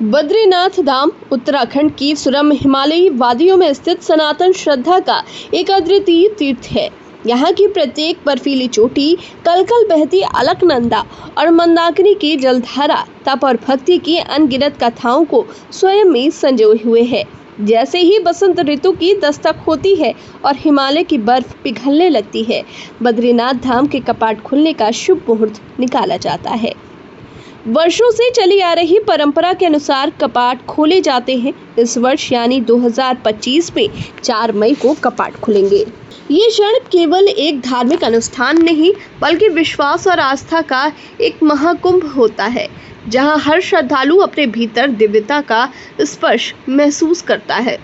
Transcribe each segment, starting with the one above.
बद्रीनाथ धाम उत्तराखंड की सुरम हिमालयी वादियों में स्थित सनातन श्रद्धा का एक अद्वितीय तीर्थ है। यहाँ की प्रत्येक बर्फीली चोटी, कलकल बहती अलकनंदा और मंदाकिनी की जलधारा तप और भक्ति की अनगिनत कथाओं को स्वयं में संजोए हुए है। जैसे ही बसंत ऋतु की दस्तक होती है और हिमालय की बर्फ पिघलने लगती है, बद्रीनाथ धाम के कपाट खुलने का शुभ मुहूर्त निकाला जाता है। वर्षों से चली आ रही परंपरा के अनुसार कपाट खोले जाते हैं। इस वर्ष यानी 2025 में 4 मई को कपाट खुलेंगे। ये क्षण केवल एक धार्मिक अनुष्ठान नहीं, बल्कि विश्वास और आस्था का एक महाकुंभ होता है, जहां हर श्रद्धालु अपने भीतर दिव्यता का स्पर्श महसूस करता है।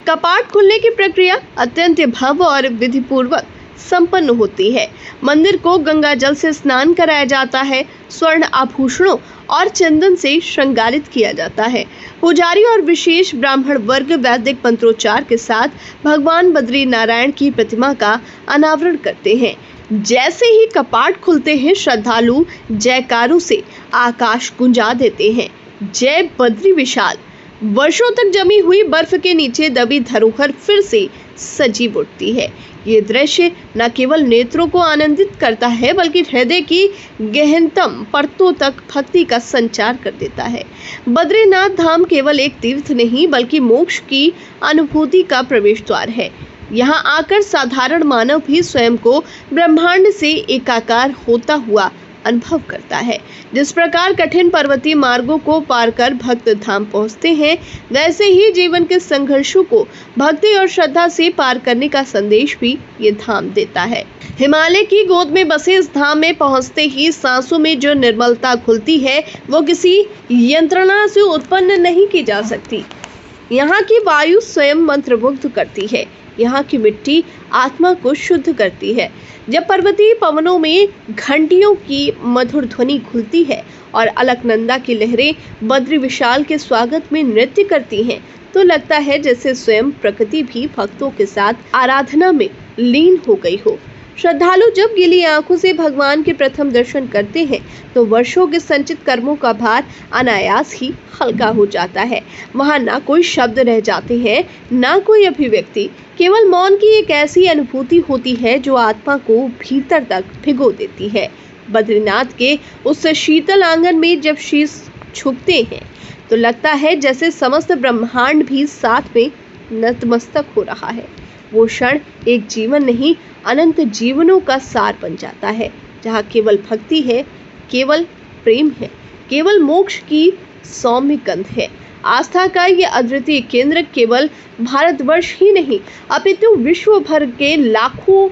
कपाट खुलने की प्रक्रिया अत्यंत भव्य और विधिपूर्वक संपन्न होती है। मंदिर को गंगा जल से स्नान कराया जाता है, स्वर्ण आभूषणों और चंदन से श्रृंगारित किया जाता है। पुजारी और विशेष ब्राह्मण वर्ग वैदिक मंत्रोच्चार के साथ भगवान बद्री नारायण की प्रतिमा का अनावरण करते हैं। जैसे ही कपाट खुलते हैं, श्रद्धालु जयकारों से आकाश गुंजा देते हैं। जय बद्री विशाल। वर्षों तक जमी हुई बर्फ के नीचे दबी धरोहर फिर से सजीव उठती है। ये दृश्य न केवल नेत्रों को आनंदित करता है, बल्कि हृदय की गहनतम परतों तक भक्ति का संचार कर देता है। बद्रीनाथ धाम केवल एक तीर्थ नहीं, बल्कि मोक्ष की अनुभूति का प्रवेश द्वार है। यहाँ आकर साधारण मानव भी स्वयं को ब्रह्मांड से एकाकार होता हुआ अनुभव करता है। जिस प्रकार कठिन पर्वतीय मार्गों को पार कर भक्त धाम पहुंचते हैं, वैसे ही जीवन के संघर्षों को भक्ति और श्रद्धा से पार करने का संदेश भी ये धाम देता है। हिमालय की गोद में बसे इस धाम में पहुंचते ही सांसों में जो निर्मलता खुलती है, वो किसी यंत्रणा से उत्पन्न नहीं की जा सकती। यहाँ की वायु स्वयं मंत्रमुग्ध करती है। यहाँ की मिट्टी आत्मा को शुद्ध करती है। जब पर्वतीय पवनों में घंटियों की मधुर ध्वनि खुलती है और अलकनंदा की लहरें बद्री विशाल के स्वागत में नृत्य करती हैं, तो लगता है जैसे स्वयं प्रकृति भी भक्तों के साथ आराधना में लीन हो गई हो। श्रद्धालु जब गीली आंखों से भगवान के प्रथम दर्शन करते हैं, तो वर्षों के संचित कर्मों का भार अनायास ही हल्का हो जाता है। वहां ना कोई शब्द रह जाते हैं, ना कोई अभिव्यक्ति, केवल मौन की एक ऐसी अनुभूति होती है जो आत्मा को भीतर तक भिगो देती है। बद्रीनाथ के उस शीतल आंगन में जब शीश झुकते हैं, तो लगता है जैसे समस्त ब्रह्मांड भी साथ में नतमस्तक हो रहा है। वो क्षण एक जीवन नहीं, अनंत जीवनों का सार बन जाता है, जहाँ केवल भक्ति है, केवल प्रेम है, केवल मोक्ष की सौम्य गंध है। आस्था का ये अद्वितीय केंद्र केवल भारतवर्ष ही नहीं, अपितु विश्व भर के लाखों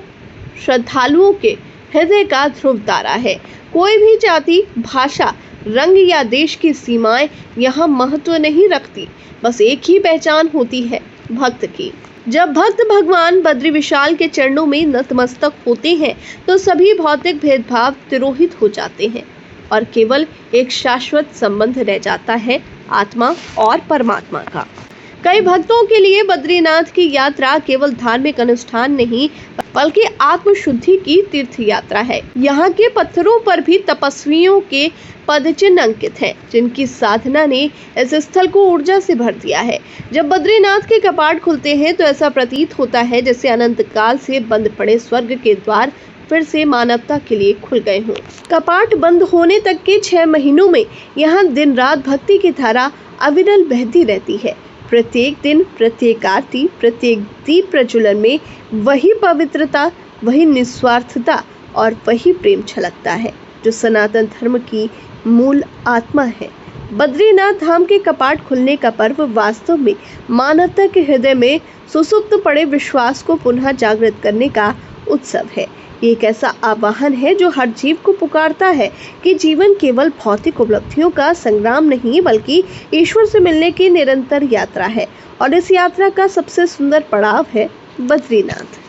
श्रद्धालुओं के हृदय का ध्रुव तारा है। कोई भी जाति, भाषा, रंग या देश की सीमाएं यहाँ महत्व नहीं रखती। बस एक ही पहचान होती है, भक्त की। जब भक्त भगवान बद्री विशाल के चरणों में नतमस्तक होते हैं, तो सभी भौतिक भेदभाव तिरोहित हो जाते हैं और केवल एक शाश्वत संबंध रह जाता है, आत्मा और परमात्मा का। कई भक्तों के लिए बद्रीनाथ की यात्रा केवल धार्मिक अनुष्ठान नहीं, बल्कि आत्मशुद्धि की तीर्थ यात्रा है। यहाँ के पत्थरों पर भी तपस्वियों के पदचिन्ह अंकित हैं, जिनकी साधना ने इस स्थल को ऊर्जा से भर दिया है। जब बद्रीनाथ के कपाट खुलते हैं, तो ऐसा प्रतीत होता है जैसे अनंत काल से बंद पड़े स्वर्ग के द्वार फिर से मानवता के लिए खुल गए हों। कपाट बंद होने तक के 6 महीनों में यहाँ दिन रात भक्ति की धारा अविरल बहती रहती है। प्रत्येक दिन, प्रत्येक आरती, प्रत्येक दीप प्रज्वलन में वही पवित्रता, वही निस्वार्थता और वही प्रेम छलकता है, जो सनातन धर्म की मूल आत्मा है। बद्रीनाथ धाम के कपाट खुलने का पर्व वास्तव में मानवता के हृदय में सुसुप्त पड़े विश्वास को पुनः जागृत करने का उत्सव है। ये एक ऐसा आह्वान है जो हर जीव को पुकारता है कि जीवन केवल भौतिक उपलब्धियों का संग्राम नहीं, बल्कि ईश्वर से मिलने की निरंतर यात्रा है। और इस यात्रा का सबसे सुंदर पड़ाव है बद्रीनाथ।